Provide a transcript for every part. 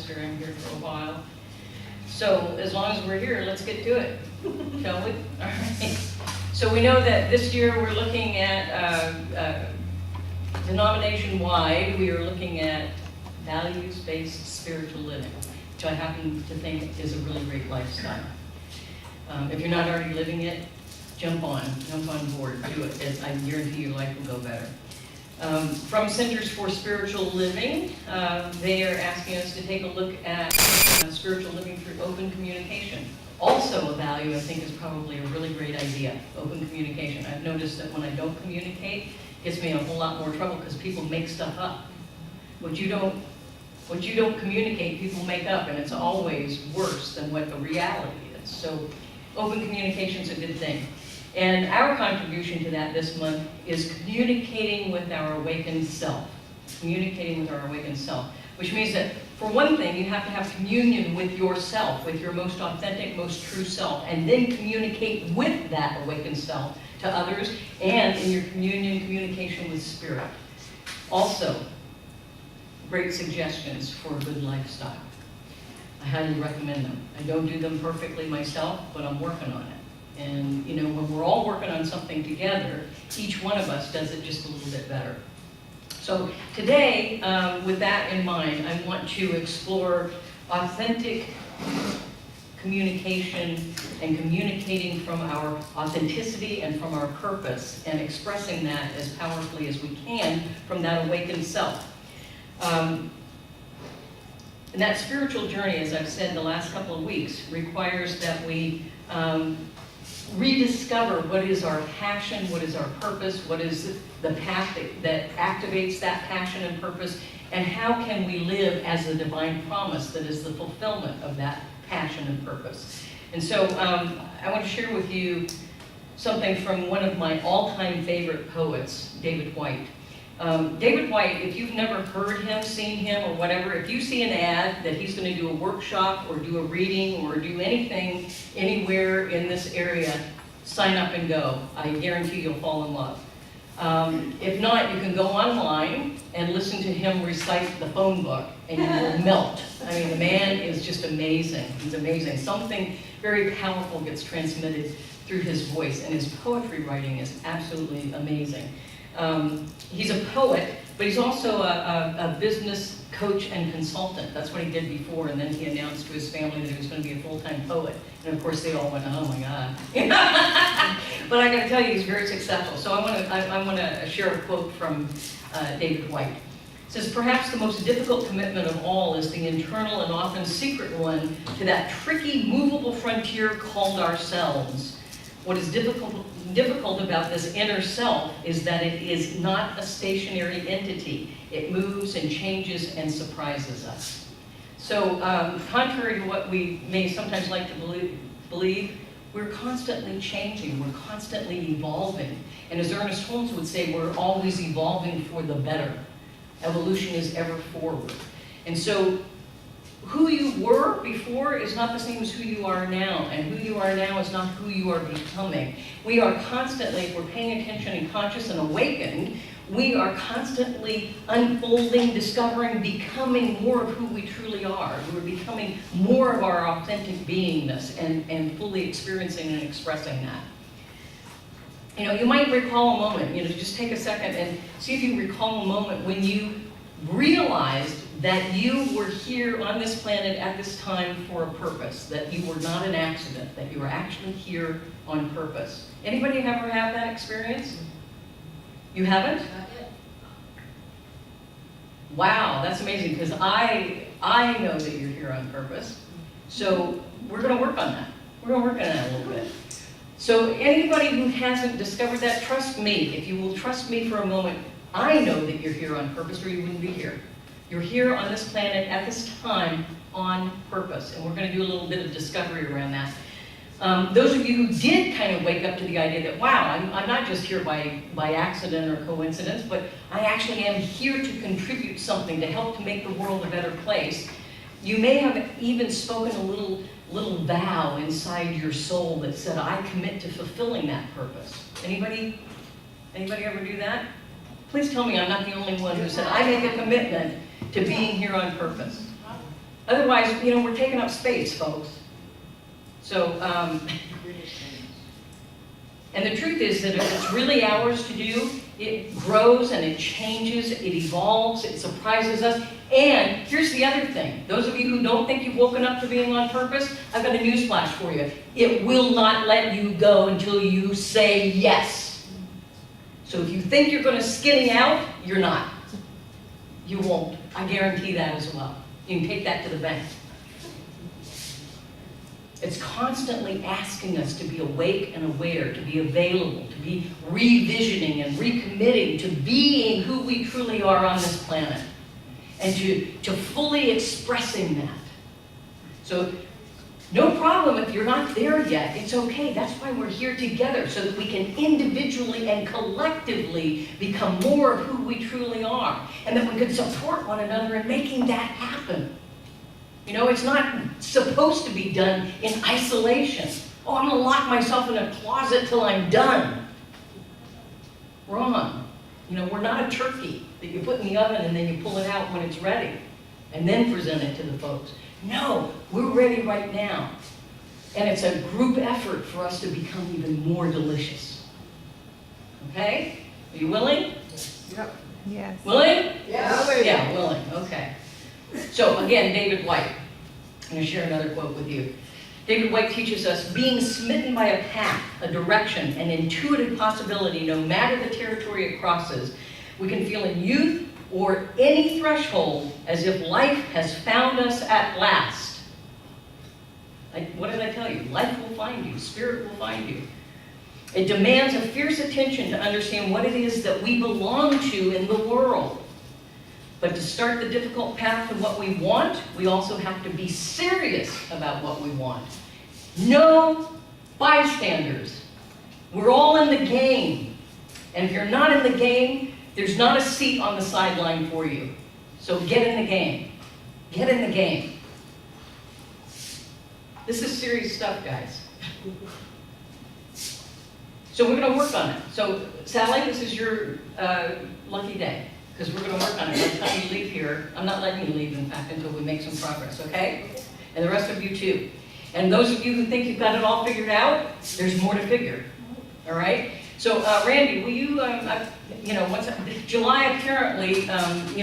pastor. I'm here for a while. So as long as we're here, let's get to it, shall we? All right. So we know that this year we're looking at denomination-wide, we are looking at values-based spiritual living, which I happen to think is a really great lifestyle. If you're not already living it, jump on board, do it. I guarantee your life will go better. From Centers for Spiritual Living, they are asking us to take a look at spiritual living through open communication. Also a value I think is probably a really great idea, open communication. I've noticed that when I don't communicate, it gets me in a whole lot more trouble because people make stuff up. What you don't communicate, people make up, and it's always worse than what the reality is. So open communication is a good thing. And our contribution to that this month is communicating with our awakened self. Communicating with our awakened self. Which means that, for one thing, you have to have communion with yourself, with your most authentic, most true self, and then communicate with that awakened self to others, and in your communication with spirit. Also, great suggestions for a good lifestyle. I highly recommend them. I don't do them perfectly myself, but I'm working on it. And you know, when we're all working on something together, each one of us does it just a little bit better. So today, with that in mind, I want to explore authentic communication and communicating from our authenticity and from our purpose and expressing that as powerfully as we can from that awakened self. And that spiritual journey, as I've said the last couple of weeks, requires that we rediscover what is our passion, what is our purpose, what is the path that activates that passion and purpose, and how can we live as the divine promise that is the fulfillment of that passion and purpose. And so I want to share with you something from one of my all-time favorite poets, David White. David White, if you've never heard him, seen him, or whatever, if you see an ad that he's going to do a workshop or do a reading or do anything anywhere in this area, sign up and go. I guarantee you'll fall in love. If not, you can go online and listen to him recite the phone book and you will melt. I mean, the man is just amazing. He's amazing. Something very powerful gets transmitted through his voice, and his poetry writing is absolutely amazing. He's a poet, but he's also a business coach and consultant. That's what he did before, and then he announced to his family that he was going to be a full-time poet. And of course, they all went, "Oh my God!" But I got to tell you, he's very successful. So I want to share a quote from David White. It says, "Perhaps the most difficult commitment of all is the internal and often secret one to that tricky, movable frontier called ourselves. What is difficult about this inner self is that it is not a stationary entity. It moves and changes and surprises us." So contrary to what we may sometimes like to believe, we're constantly changing, we're constantly evolving. And as Ernest Holmes would say, we're always evolving for the better. Evolution is ever forward. And so who you were before is not the same as who you are now, and who you are now is not who you are becoming. We are constantly, if we're paying attention and conscious and awakened, we are constantly unfolding, discovering, becoming more of who we truly are. We're becoming more of our authentic beingness and fully experiencing and expressing that. You know, you might recall a moment, just take a second and see if you recall a moment when you realized that you were here on this planet at this time for a purpose, that you were not an accident, that you were actually here on purpose. Anybody ever have that experience? You haven't? Not yet. Wow, that's amazing, because I know that you're here on purpose. So we're going to work on that. We're going to work on that a little bit. So anybody who hasn't discovered that, trust me. If you will trust me for a moment, I know that you're here on purpose or you wouldn't be here. You're here on this planet at this time on purpose, and we're going to do a little bit of discovery around that. Those of you who did kind of wake up to the idea that, wow, I'm not just here by accident or coincidence, but I actually am here to contribute something to help to make the world a better place. You may have even spoken a little vow inside your soul that said, I commit to fulfilling that purpose. Anybody ever do that? Please tell me I'm not the only one who said, I make a commitment to being here on purpose. Otherwise, you know, we're taking up space, folks. So, and the truth is that if it's really ours to do, it grows and it changes, it evolves, it surprises us. And here's the other thing. Those of you who don't think you've woken up to being on purpose, I've got a newsflash for you. It will not let you go until you say yes. So if you think you're going to skinny out, you're not. You won't. I guarantee that as well. You can take that to the bank. It's constantly asking us to be awake and aware, to be available, to be revisioning and recommitting to being who we truly are on this planet, and to fully expressing that. So no problem if you're not there yet. It's okay. That's why we're here together, so that we can individually and collectively become more of who we truly are, and that we can support one another in making that happen. You know, it's not supposed to be done in isolation. Oh, I'm going to lock myself in a closet till I'm done. Wrong. You know, we're not a turkey that you put in the oven and then you pull it out when it's ready and then present it to the folks. No, we're ready right now. And it's a group effort for us to become even more delicious. Okay? Are you willing? Yep. Yes. Willing? Yeah. Yeah, willing. Okay. So again, David White. I'm going to share another quote with you. David White teaches us, being smitten by a path, a direction, an intuitive possibility, no matter the territory it crosses, we can feel in youth or any threshold as if life has found us at last. What did I tell you? Life will find you. Spirit will find you. It demands a fierce attention to understand what it is that we belong to in the world. But to start the difficult path to what we want, we also have to be serious about what we want. No bystanders. We're all in the game. And if you're not in the game, there's not a seat on the sideline for you. So get in the game. Get in the game. This is serious stuff, guys. So we're going to work on it. So Sally, this is your lucky day, because we're going to work on it. By the time you leave here, I'm not letting you leave, in fact, until we make some progress, okay? And the rest of you too. And those of you who think you've got it all figured out, there's more to figure, all right? So Randy, will you, July apparently,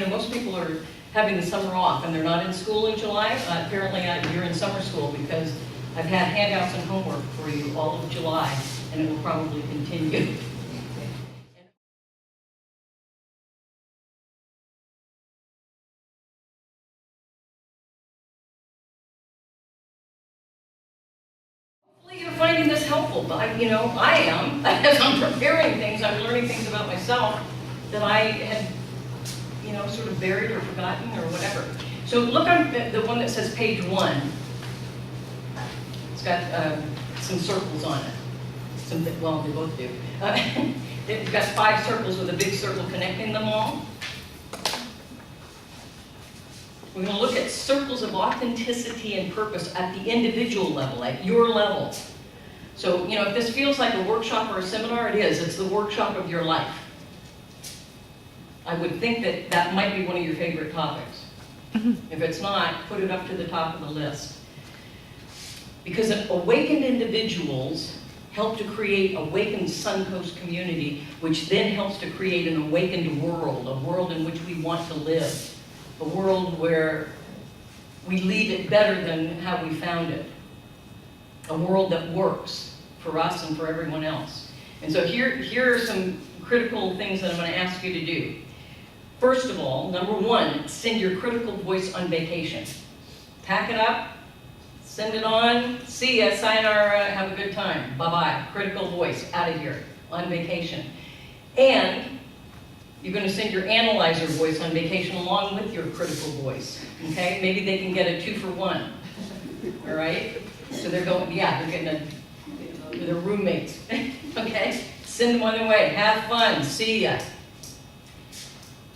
most people are having the summer off and they're not in school in July. Apparently you're in summer school, because I've had handouts and homework for you all of July, and it will probably continue. You're finding this helpful. I am. As I'm preparing things, I'm learning things about myself that I had, sort of buried or forgotten or whatever. So look at the one that says page 1. It's got some circles on it. Well, they both do. It's got 5 circles with a big circle connecting them all. We're going to look at circles of authenticity and purpose at the individual level, at your level. So, if this feels like a workshop or a seminar, it is. It's the workshop of your life. I would think that that might be one of your favorite topics. If it's not, put it up to the top of the list. Because awakened individuals help to create awakened Suncoast community, which then helps to create an awakened world, a world in which we want to live. A world where we leave it better than how we found it. A world that works for us and for everyone else. And so here are some critical things that I'm going to ask you to do. First of all, number 1, send your critical voice on vacation. Pack it up, send it on, see ya, sayonara, have a good time, bye-bye. Critical voice, out of here, on vacation. And you're going to send your analyzer voice on vacation along with your critical voice, okay? Maybe they can get a 2-for-1, all right? So they're getting they're roommates, okay? Send them on their way, have fun, see ya.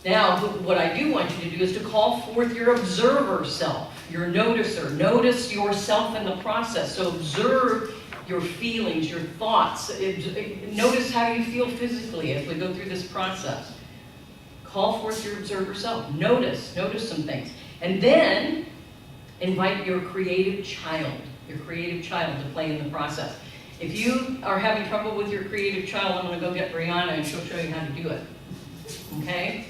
Now, what I do want you to do is to call forth your observer self, your noticer. Notice yourself in the process, so observe your feelings, your thoughts. Notice how you feel physically as we go through this process. Call forth your observer self. Notice some things. And then Invite your creative child to play in the process. If you are having trouble with your creative child, I'm going to go get Brianna and she'll show you how to do it. Okay?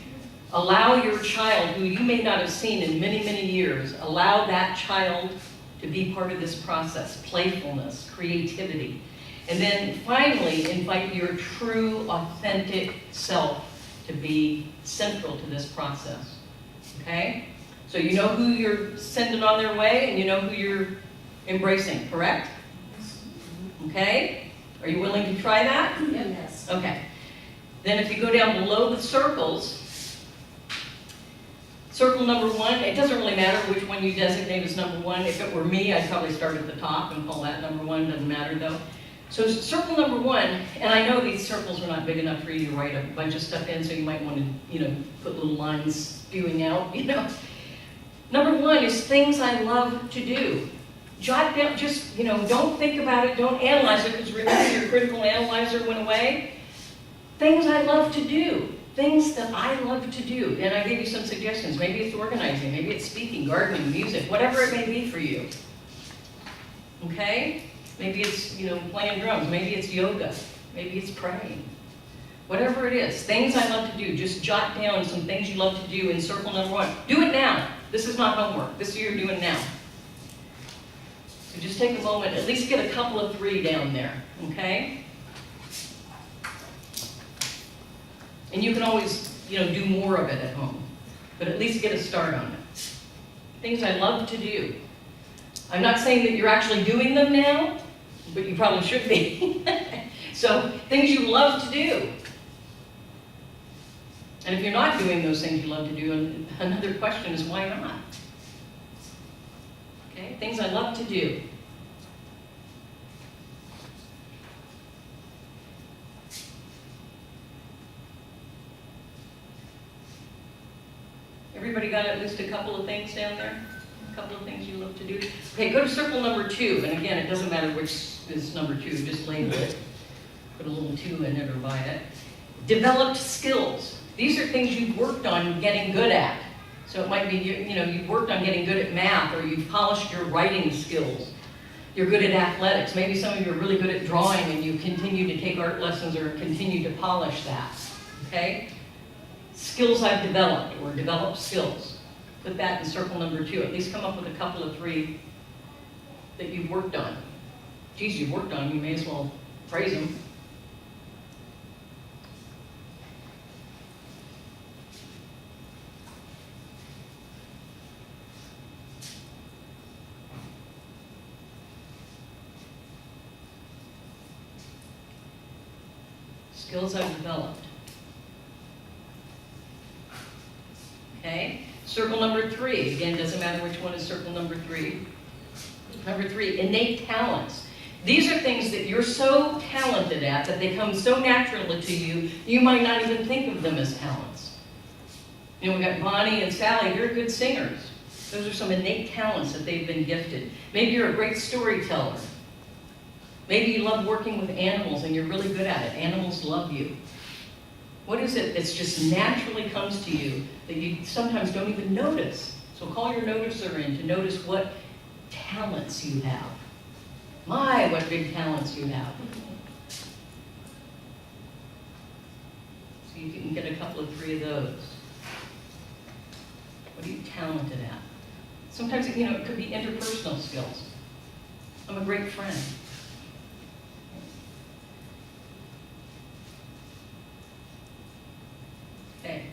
Allow your child, who you may not have seen in many, many years, allow that child to be part of this process. Playfulness, creativity. And then finally, invite your true, authentic self to be central to this process. Okay? So you know who you're sending on their way and you know who you're embracing, correct? Okay? Are you willing to try that? Yes. Okay. Then if you go down below the circles, circle number 1, it doesn't really matter which one you designate as number 1. If it were me, I'd probably start at the top and call that number 1. Doesn't matter though. So circle number 1, and I know these circles are not big enough for you to write a bunch of stuff in, so you might want to, put little lines spewing out, Number 1 is things I love to do. Jot down, just, don't think about it, don't analyze it, because remember your critical analyzer went away. Things I love to do. Things that I love to do. And I gave you some suggestions. Maybe it's organizing, maybe it's speaking, gardening, music, whatever it may be for you. Okay? Maybe it's, playing drums, maybe it's yoga, maybe it's praying. Whatever it is, things I love to do, just jot down some things you love to do in circle number 1. Do it now. This is not homework. This you're doing now. So just take a moment, at least get a couple of 3 down there, okay? And you can always, do more of it at home, but at least get a start on it. Things I love to do. I'm not saying that you're actually doing them now, but you probably should be. So, things you love to do. And if you're not doing those things you love to do, another question is why not? Okay, things I love to do. Everybody got at least a couple of things down there? A couple of things you love to do? Okay, go to circle number 2. And again, it doesn't matter which is number 2, just label it. Put a little 2 in it or by it. Developed skills. These are things you've worked on getting good at. So it might be, you've worked on getting good at math, or you've polished your writing skills. You're good at athletics. Maybe some of you are really good at drawing and you continue to take art lessons or continue to polish that. Okay? Skills I've developed, or developed skills. Put that in circle number 2. At least come up with a couple of 3 that you've worked on. Geez, you've worked on, you may as well praise them. Skills I've developed. Okay? Circle number 3. Again, doesn't matter which one is circle number 3. Number 3, innate talents. These are things that you're so talented at that they come so naturally to you, you might not even think of them as talents. We got Bonnie and Sally, they're good singers. Those are some innate talents that they've been gifted. Maybe you're a great storyteller. Maybe you love working with animals and you're really good at it. Animals love you. What is it that's just naturally comes to you that you sometimes don't even notice? So call your noticer in to notice what talents you have. My, what big talents you have. So you can get a couple of 3 of those. What are you talented at? Sometimes, it could be interpersonal skills. I'm a great friend. Okay.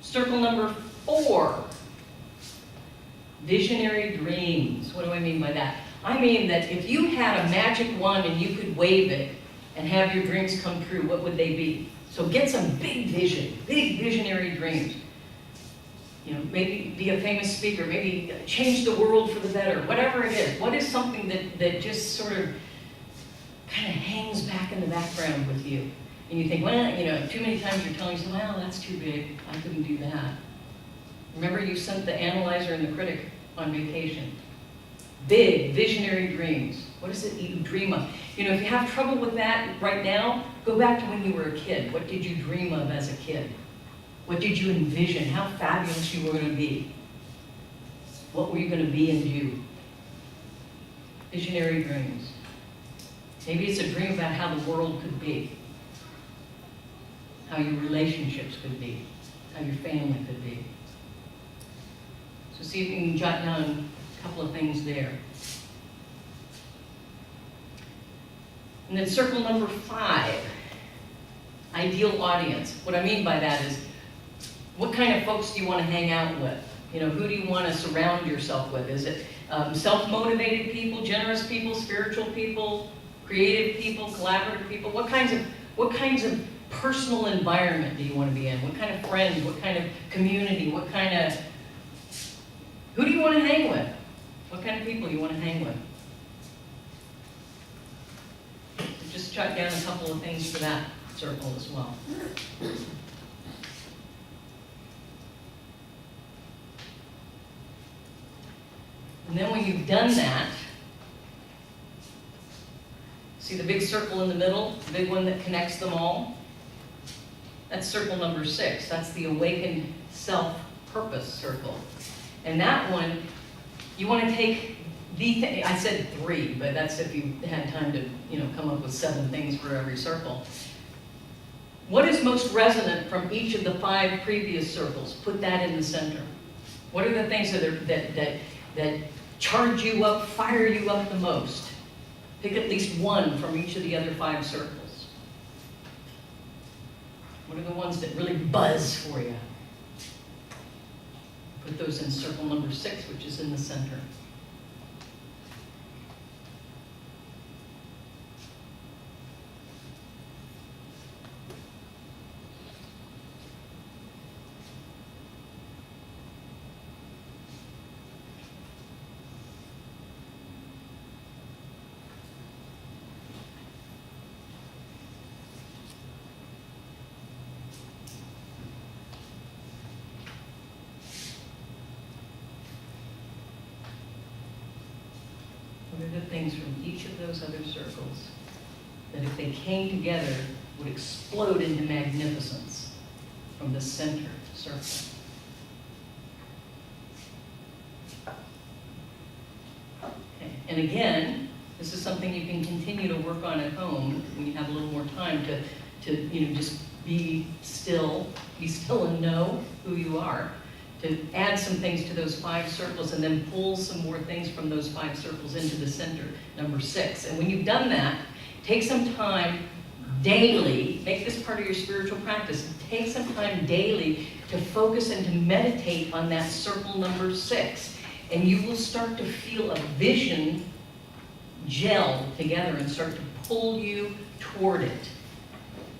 Circle number 4. Visionary dreams. What do I mean by that? I mean that if you had a magic wand and you could wave it and have your dreams come true, what would they be? So get some big vision, big visionary dreams. Maybe be a famous speaker, maybe change the world for the better, whatever it is. What is something that just sort of kind of hangs back in the background with you? And you think, well, too many times you're telling yourself, well, that's too big, I couldn't do that. Remember, you sent the analyzer and the critic on vacation. Big, visionary dreams. What is it you dream of? If you have trouble with that right now, go back to when you were a kid. What did you dream of as a kid? What did you envision? How fabulous you were going to be? What were you going to be and do? Visionary dreams. Maybe it's a dream about how the world could be, how your relationships could be, how your family could be. So see if you can jot down a couple of things there. And then circle number 5, ideal audience. What I mean by that is, what kind of folks do you want to hang out with? You know, who do you want to surround yourself with? Is it self-motivated people, generous people, spiritual people, creative people, collaborative people? What kinds of personal environment do you want to be in? What kind of friends? What kind of community? Who do you want to hang with? What kind of people you want to hang with? So just jot down a couple of things for that circle as well. And then when you've done that, see the big circle in the middle, the big one that connects them all? That's circle number 6. That's the awakened self-purpose circle. And that one, you want to take I said 3, but that's if you had time to, come up with 7 things for every circle. What is most resonant from each of the 5 previous circles? Put that in the center. What are the things that charge you up, fire you up the most? Pick at least one from each of the other 5 circles. What are the ones that really buzz for you? Put those in circle number 6, which is in the center. What are the things from each of those other circles that if they came together would explode into magnificence from the center circle? Okay. And again, this is something you can continue to work on at home when you have a little more time to just be still and know who you are. To add some things to those 5 circles and then pull some more things from those 5 circles into the center, number 6. And when you've done that, take some time daily, make this part of your spiritual practice, take some time daily to focus and to meditate on that circle number 6. And you will start to feel a vision gel together and start to pull you toward it.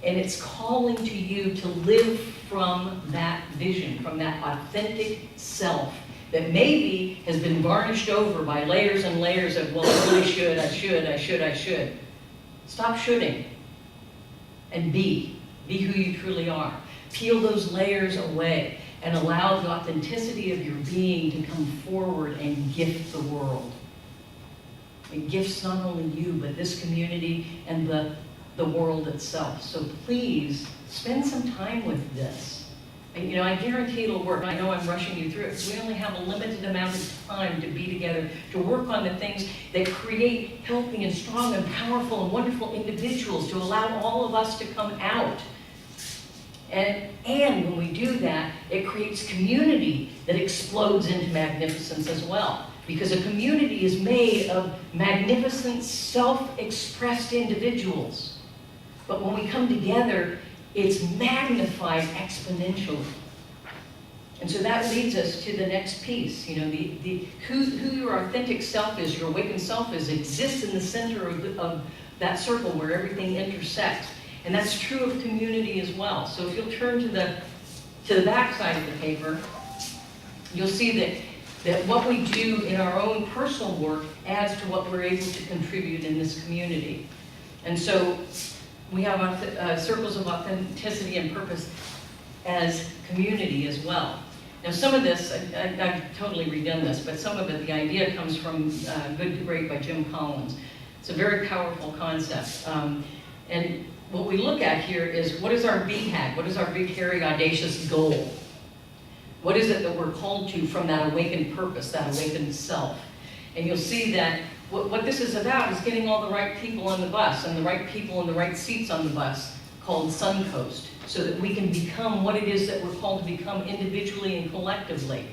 And it's calling to you to live from that vision, from that authentic self that maybe has been varnished over by layers and layers of, well, I really should, I should. Stop shoulding and be who you truly are. Peel those layers away and allow the authenticity of your being to come forward and gift the world. It gifts not only you, but this community and the world itself. So please spend some time with this. And, I guarantee it'll work. I know I'm rushing you through it because we only have a limited amount of time to be together, to work on the things that create healthy and strong and powerful and wonderful individuals, to allow all of us to come out. And when we do that, it creates community that explodes into magnificence as well. Because a community is made of magnificent, self-expressed individuals. But when we come together, it's magnified exponentially. And so that leads us to the next piece. Who your authentic self is, your awakened self is, exists in the center of that circle where everything intersects. And that's true of community as well. So if you'll turn to the back side of the paper, you'll see that what we do in our own personal work adds to what we're able to contribute in this community. And so we have circles of authenticity and purpose as community as well. Now some of this, I've totally redone this, but some of it, the idea comes from Good to Great by Jim Collins. It's a very powerful concept. And what we look at here is, what is our BHAG? What is our big, hairy, audacious goal? What is it that we're called to from that awakened purpose, that awakened self? And you'll see that what this is about is getting all the right people on the bus and the right people in the right seats on the bus, called Suncoast, so that we can become what it is that we're called to become individually and collectively.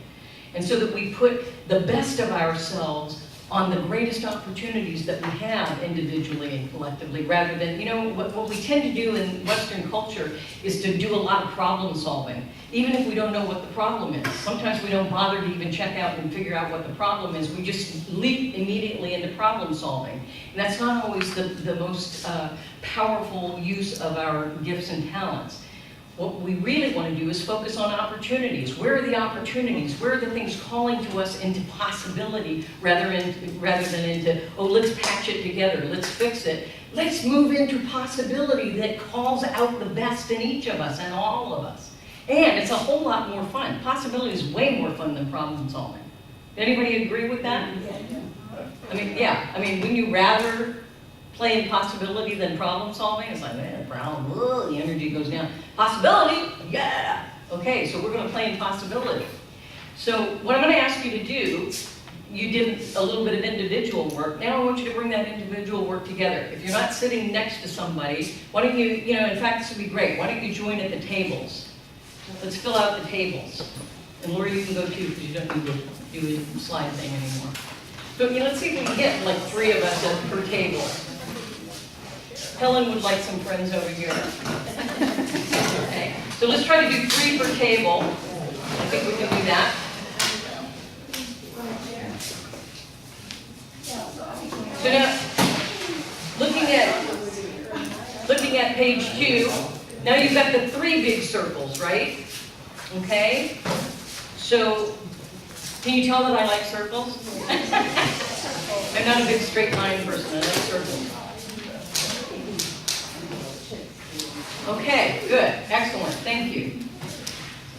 And so that we put the best of ourselves on the greatest opportunities that we have individually and collectively, rather than, what we tend to do in Western culture is to do a lot of problem solving, even if we don't know what the problem is. Sometimes we don't bother to even check out and figure out what the problem is. We just leap immediately into problem solving. And that's not always the most powerful use of our gifts and talents. What we really want to do is focus on opportunities. Where are the opportunities? Where are the things calling to us into possibility rather than into, oh, let's patch it together, let's fix it. Let's move into possibility that calls out the best in each of us and all of us. And it's a whole lot more fun. Possibility is way more fun than problem solving. Anybody agree with that? Yeah. Wouldn't you rather play in possibility than problem solving? It's like, man, problem, the energy goes down. Possibility, yeah. Okay, so we're going to play in possibility. So what I'm going to ask you to do, you did a little bit of individual work. Now I want you to bring that individual work together. If you're not sitting next to somebody, why don't you, in fact, this would be great. Why don't you join at the tables? Let's fill out the tables. And Laura, you can go too, because you don't need to do a slide thing anymore. So let's see if we can get like 3 of us per table. Helen would like some friends over here. Okay, so let's try to do 3 per table. I think we can do that. So now, looking at page 2, now you've got the 3 big circles, right? Okay. So, can you tell that I like circles? I'm not a big straight line person. I like circles. Okay, good, excellent, thank you.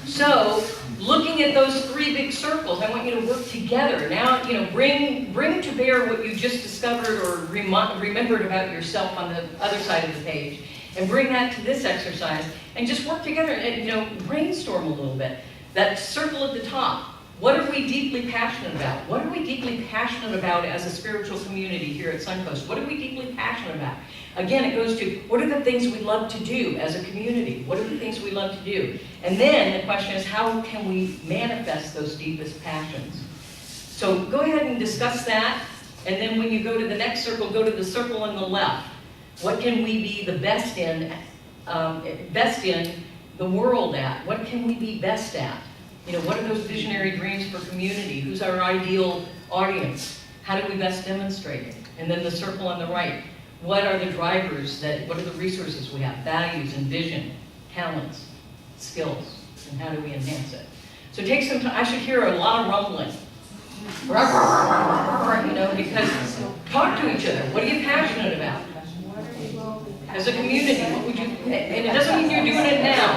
So, looking at those 3 big circles, I want you to work together. Now, bring to bear what you just discovered or remembered about yourself on the other side of the page, and bring that to this exercise, and just work together and, brainstorm a little bit. That circle at the top, what are we deeply passionate about? What are we deeply passionate about as a spiritual community here at Suncoast? What are we deeply passionate about? Again, it goes to, what are the things we love to do as a community? What are the things we love to do? And then the question is, how can we manifest those deepest passions? So go ahead and discuss that, and then when you go to the next circle, go to the circle on the left. What can we be the best in the world at? What can we be best at? What are those visionary dreams for community? Who's our ideal audience? How do we best demonstrate it? And then the circle on the right. What are the drivers what are the resources we have? Values and vision, talents, skills, and how do we enhance it? So take some time. I should hear a lot of rumbling. Because talk to each other. What are you passionate about? As a community, what would you, and it doesn't mean you're doing it now.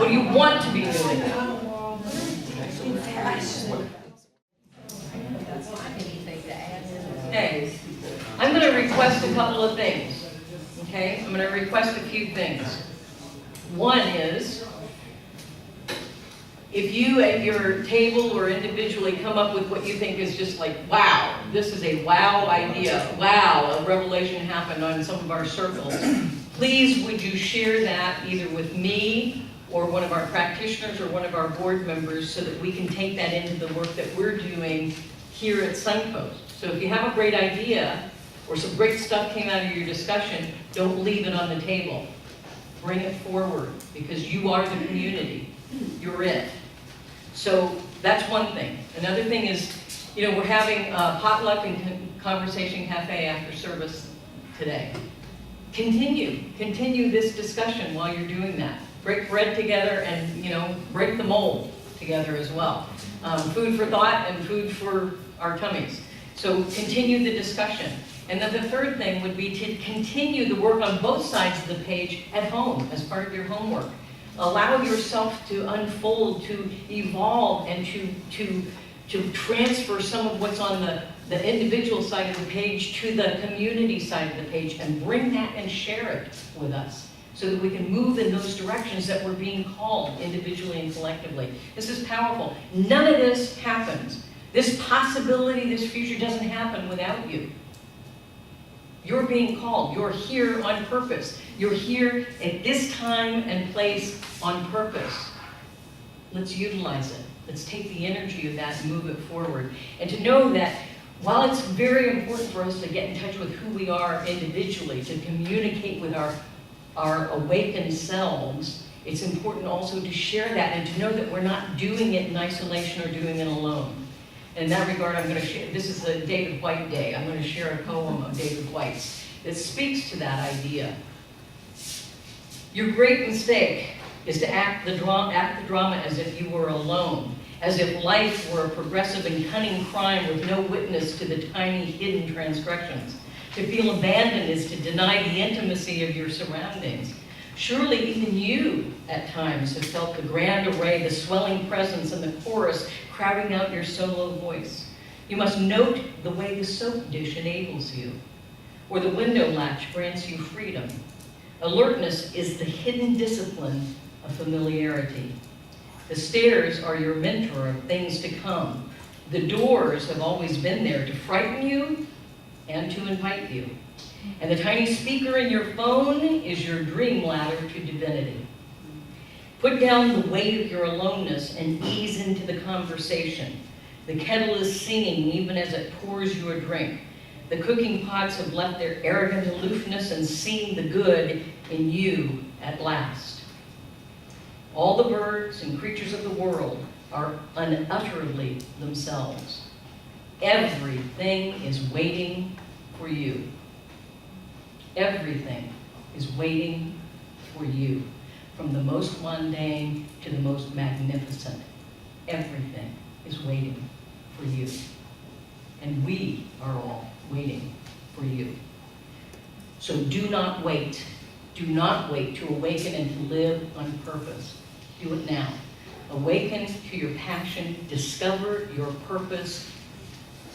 What do you want to be doing? Okay, I'm going to request a couple of things. Okay, I'm going to request a few things. One is, if you at your table or individually come up with what you think is just like, wow, this is a wow idea, wow, a revelation happened on some of our circles, please would you share that either with me or one of our practitioners or one of our board members so that we can take that into the work that we're doing here at Suncoast. So if you have a great idea or some great stuff came out of your discussion, don't leave it on the table. Bring it forward because you are the community. You're it. So that's one thing. Another thing is, we're having a potluck and conversation cafe after service today. Continue this discussion while you're doing that. Break bread together and, break the mold together as well. Food for thought and food for our tummies. So continue the discussion. And then the third thing would be to continue the work on both sides of the page at home as part of your homework. Allow yourself to unfold, to evolve, and to transfer some of what's on the individual side of the page to the community side of the page and bring that and share it with us so that we can move in those directions that we're being called individually and collectively. This is powerful. None of this happens. This possibility, this future doesn't happen without you. You're being called. You're here on purpose. You're here at this time and place on purpose. Let's utilize it. Let's take the energy of that and move it forward. And to know that while it's very important for us to get in touch with who we are individually, to communicate with our awakened selves, it's important also to share that and to know that we're not doing it in isolation or doing it alone. And in that regard, I'm going to share, this is a David White day. I'm going to share a poem of David White's that speaks to that idea. Your great mistake is to act the drama as if you were alone, as if life were a progressive and cunning crime with no witness to the tiny hidden transgressions. To feel abandoned is to deny the intimacy of your surroundings. Surely even you, at times, have felt the grand array, the swelling presence, and the chorus crowding out your solo voice. You must note the way the soap dish enables you, or the window latch grants you freedom. Alertness is the hidden discipline of familiarity. The stairs are your mentor of things to come. The doors have always been there to frighten you and to invite you. And the tiny speaker in your phone is your dream ladder to divinity. Put down the weight of your aloneness and ease into the conversation. The kettle is singing even as it pours you a drink. The cooking pots have left their arrogant aloofness and seen the good in you at last. All the birds and creatures of the world are unutterably themselves. Everything is waiting for you. Everything is waiting for you. From the most mundane to the most magnificent. Everything is waiting for you. And we are all waiting for you. So do not wait. Do not wait to awaken and to live on purpose. Do it now. Awaken to your passion. Discover your purpose.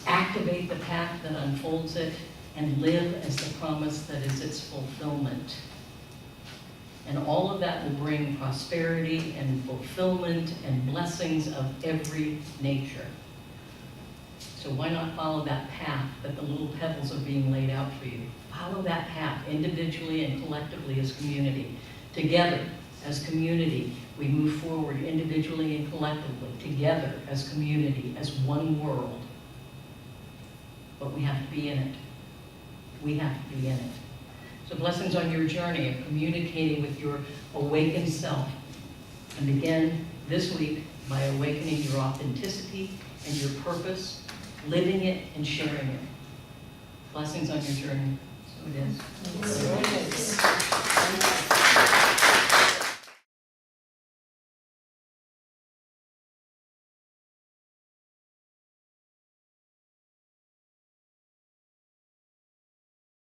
Activate the path that unfolds it. And live as the promise that is its fulfillment. And all of that will bring prosperity and fulfillment and blessings of every nature. So why not follow that path that the little pebbles are being laid out for you? Follow that path individually and collectively as community. Together as community, we move forward individually and collectively. Together as community, as one world. But we have to be in it. We have to be in it. So blessings on your journey of communicating with your awakened self. And begin this week by awakening your authenticity and your purpose, living it and sharing it. Blessings on your journey. So it is.